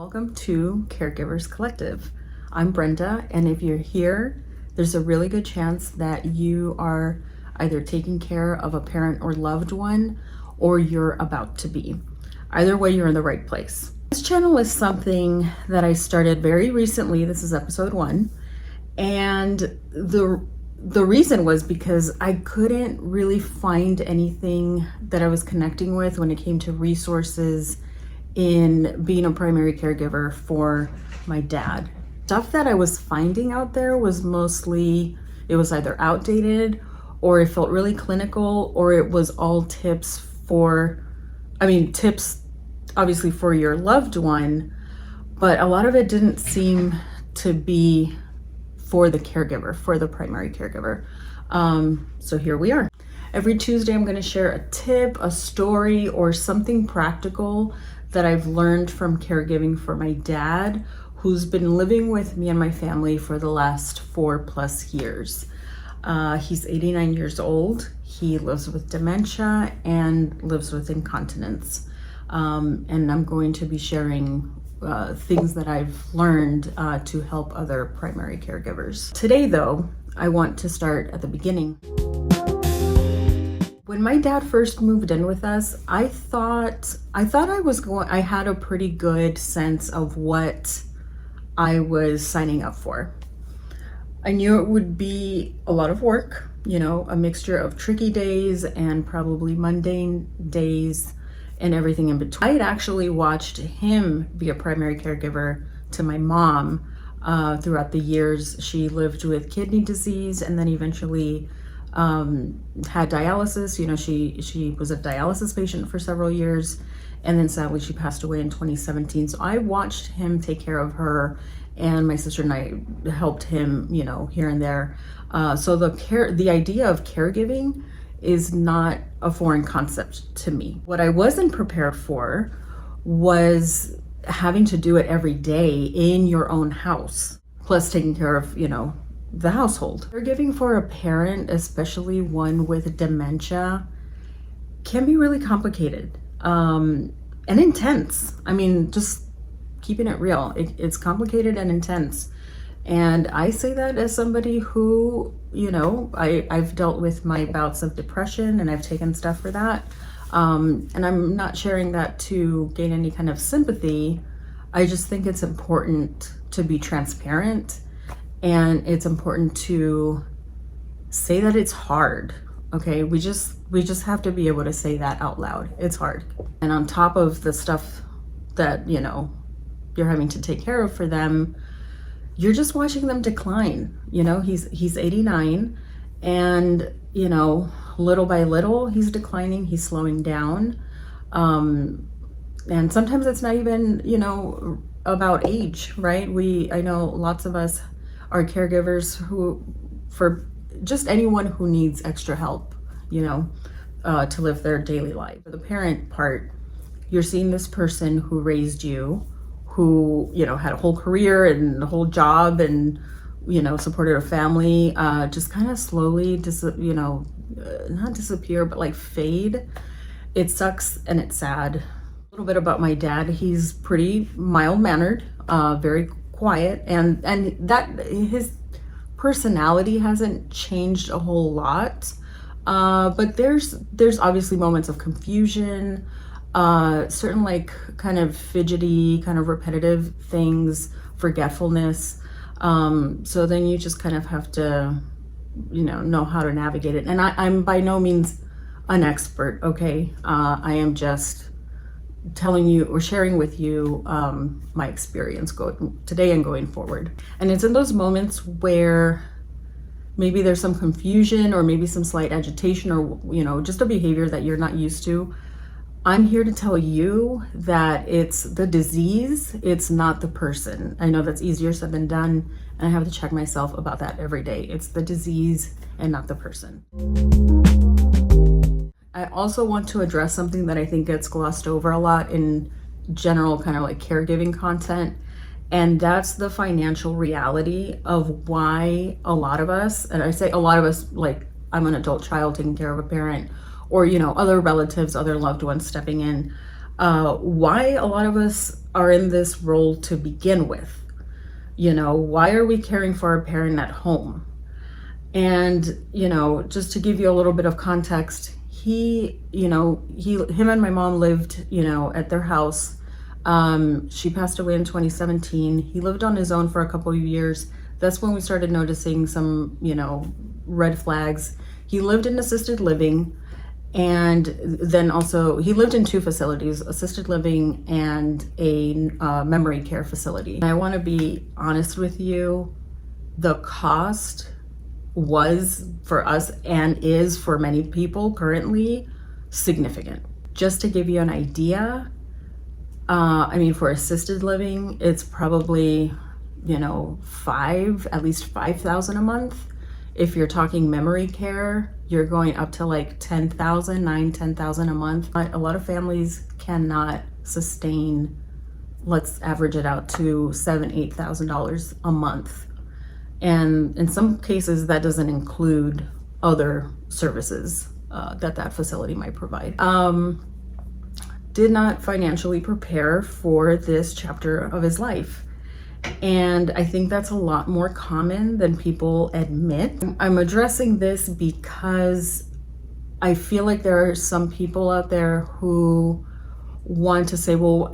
Welcome to Caregivers Collective. I'm Brenda, and if you're here, there's a really good chance that you are either taking care of a parent or loved one, or you're about to be. Either way, you're in the right place. This channel is something that I started very recently. This is episode 1, and the reason was because I couldn't really find anything that I was connecting with when it came to resources in being a primary caregiver for my dad. Stuff that I was finding out there was mostly, it was either outdated or it felt really clinical, or it was all tips obviously for your loved one, but a lot of it didn't seem to be for the caregiver, for the primary caregiver. So here we are. Every Tuesday, I'm going to share a tip, a story, or something practical that I've learned from caregiving for my dad, who's been living with me and my family for the last 4+ years. He's 89 years old. He lives with dementia and lives with incontinence. And I'm going to be sharing things that I've learned to help other primary caregivers. Today, though, I want to start at the beginning. When my dad first moved in with us, I thought I had a pretty good sense of what I was signing up for. I knew it would be a lot of work, a mixture of tricky days and probably mundane days and everything in between. I had actually watched him be a primary caregiver to my mom throughout the years. She lived with kidney disease and then eventually had dialysis. She was a dialysis patient for several years, and then sadly she passed away in 2017. So I watched him take care of her, and my sister and I helped him, here and there. So the idea of caregiving is not a foreign concept to me. What I wasn't prepared for was having to do it every day in your own house, plus taking care of, the household. Caregiving for a parent, especially one with dementia, can be really complicated and intense. Just keeping it real. It's complicated and intense. And I say that as somebody who, I've dealt with my bouts of depression and I've taken stuff for that. And I'm not sharing that to gain any kind of sympathy. I just think it's important to be transparent, and it's important to say that it's hard. Okay, we just have to be able to say that out loud. It's hard. And on top of the stuff that, you're having to take care of for them, you're just watching them decline. He's 89, and little by little he's declining, he's slowing down. And sometimes it's not even, about age, right? I know lots of us are caregivers for just anyone who needs extra help, to live their daily life. For the parent part, you're seeing this person who raised you, who, had a whole career and a whole job and, supported a family, just kind of slowly, not disappear, but like fade. It sucks and it's sad. A little bit about my dad. He's pretty mild-mannered, very quiet, and that his personality hasn't changed a whole lot. But there's obviously moments of confusion, certain kind of fidgety, kind of repetitive things, forgetfulness. So then you just kind of have to, know how to navigate it. And I'm by no means an expert, okay? I am just telling you or sharing with you my experience today and going forward. And it's in those moments where maybe there's some confusion or maybe some slight agitation or, just a behavior that you're not used to. I'm here to tell you that it's the disease, it's not the person. I know that's easier said than done, and I have to check myself about that every day. It's the disease and not the person. I also want to address something that I think gets glossed over a lot in general kind of caregiving content, and that's the financial reality of why a lot of us, and I say a lot of us, I'm an adult child taking care of a parent, or other relatives, other loved ones stepping in, why a lot of us are in this role to begin with. Why are we caring for our parent at home? And, just to give you a little bit of context, him and my mom lived, at their house. She passed away in 2017. He lived on his own for a couple of years. That's when we started noticing some, red flags. He lived in assisted living. And then also, he lived in two facilities, assisted living and a memory care facility. And I want to be honest with you, the cost was for us and is for many people currently significant. Just to give you an idea, for assisted living, it's probably, at least 5,000 a month. If you're talking memory care, you're going up to like 10,000 a month. A lot of families cannot sustain, let's average it out to $7,000-8,000 a month. And in some cases, that doesn't include other services that facility might provide. Did not financially prepare for this chapter of his life. And I think that's a lot more common than people admit. I'm addressing this because I feel like there are some people out there who want to say, well,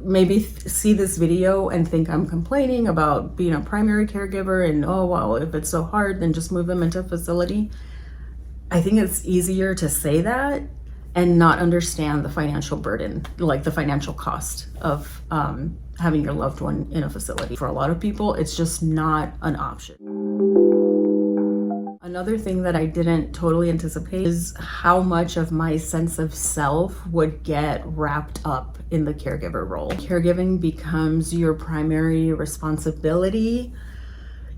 maybe see this video and think I'm complaining about being a primary caregiver and, oh, well, if it's so hard, then just move them into a facility. I think it's easier to say that and not understand the financial burden, like the financial cost of having your loved one in a facility. For a lot of people, it's just not an option. Another thing that I didn't totally anticipate is how much of my sense of self would get wrapped up in the caregiver role. Caregiving becomes your primary responsibility.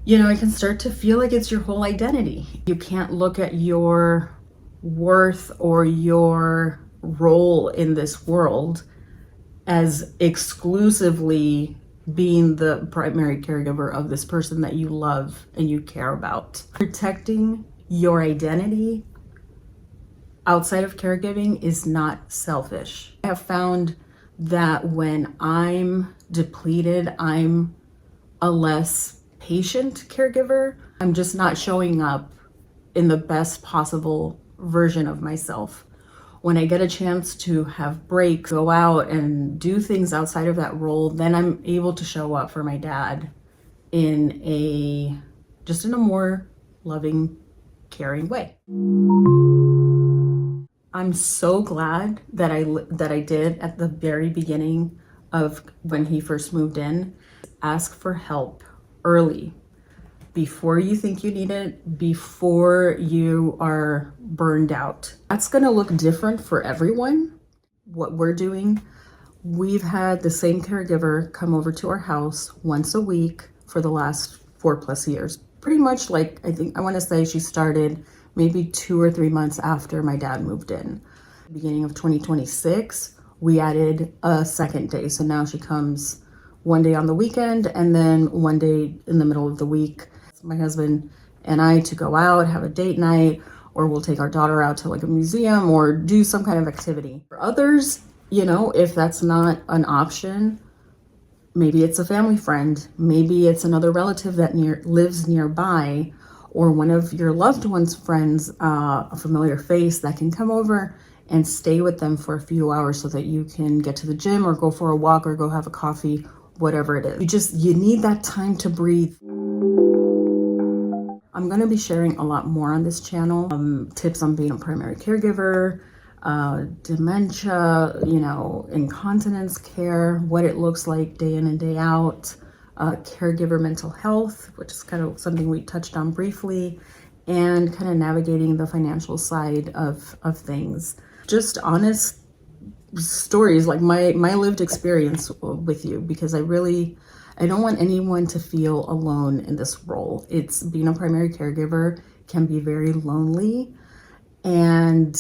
It can start to feel like it's your whole identity. You can't look at your worth or your role in this world as exclusively being the primary caregiver of this person that you love and you care about. Protecting your identity outside of caregiving is not selfish. I have found that when I'm depleted, I'm a less patient caregiver. I'm just not showing up in the best possible version of myself. When I get a chance to have breaks, go out and do things outside of that role, then I'm able to show up for my dad in a more loving, caring way. I'm so glad that I did at the very beginning of when he first moved in, ask for help early, before you think you need it, before you are burned out. That's gonna look different for everyone. What we're doing, we've had the same caregiver come over to our house once a week for the last 4+ years. Pretty much like, I wanna say she started maybe 2 or 3 months after my dad moved in. Beginning of 2026, we added a second day. So now she comes one day on the weekend and then one day in the middle of the week. My husband and I to go out, have a date night, or we'll take our daughter out to like a museum or do some kind of activity. For others, if that's not an option, maybe it's a family friend, maybe it's another relative that lives nearby, or one of your loved one's friends, a familiar face that can come over and stay with them for a few hours so that you can get to the gym or go for a walk or go have a coffee, whatever it is. You need that time to breathe. I'm going to be sharing a lot more on this channel, tips on being a primary caregiver, dementia, incontinence care, what it looks like day in and day out, caregiver mental health, which is kind of something we touched on briefly, and kind of navigating the financial side of things. Just honest stories, like my lived experience with you, because I don't want anyone to feel alone in this role. It's being a primary caregiver can be very lonely, and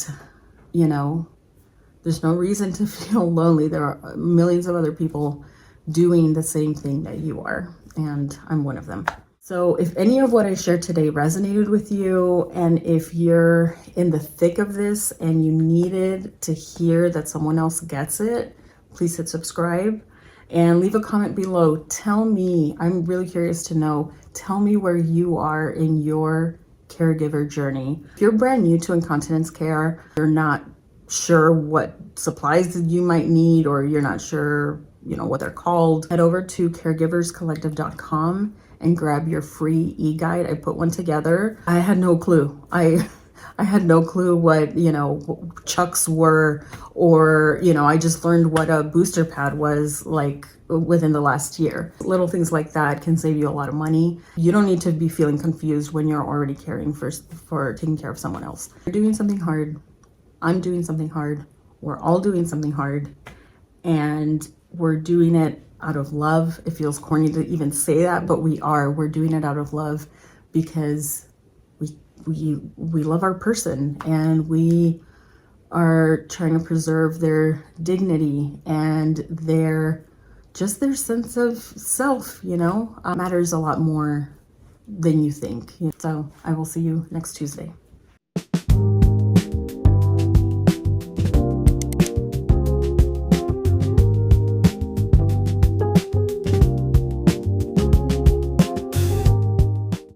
there's no reason to feel lonely. There are millions of other people doing the same thing that you are, and I'm one of them. So if any of what I shared today resonated with you, and if you're in the thick of this and you needed to hear that someone else gets it, please hit subscribe and leave a comment below. Tell me, I'm really curious to know, tell me where you are in your caregiver journey. If you're brand new to incontinence care, you're not sure what supplies you might need, or you're not sure, what they're called, head over to caregiverscollective.com and grab your free e-guide. I put one together. I had no clue. I had no clue what, chucks were, or, I just learned what a booster pad was like within the last year. Little things like that can save you a lot of money. You don't need to be feeling confused when you're already caring for taking care of someone else. You're doing something hard. I'm doing something hard. We're all doing something hard, and we're doing it out of love. It feels corny to even say that, but we're doing it out of love because we love our person, and we are trying to preserve their dignity and their sense of self, matters a lot more than you think. So I will see you next Tuesday.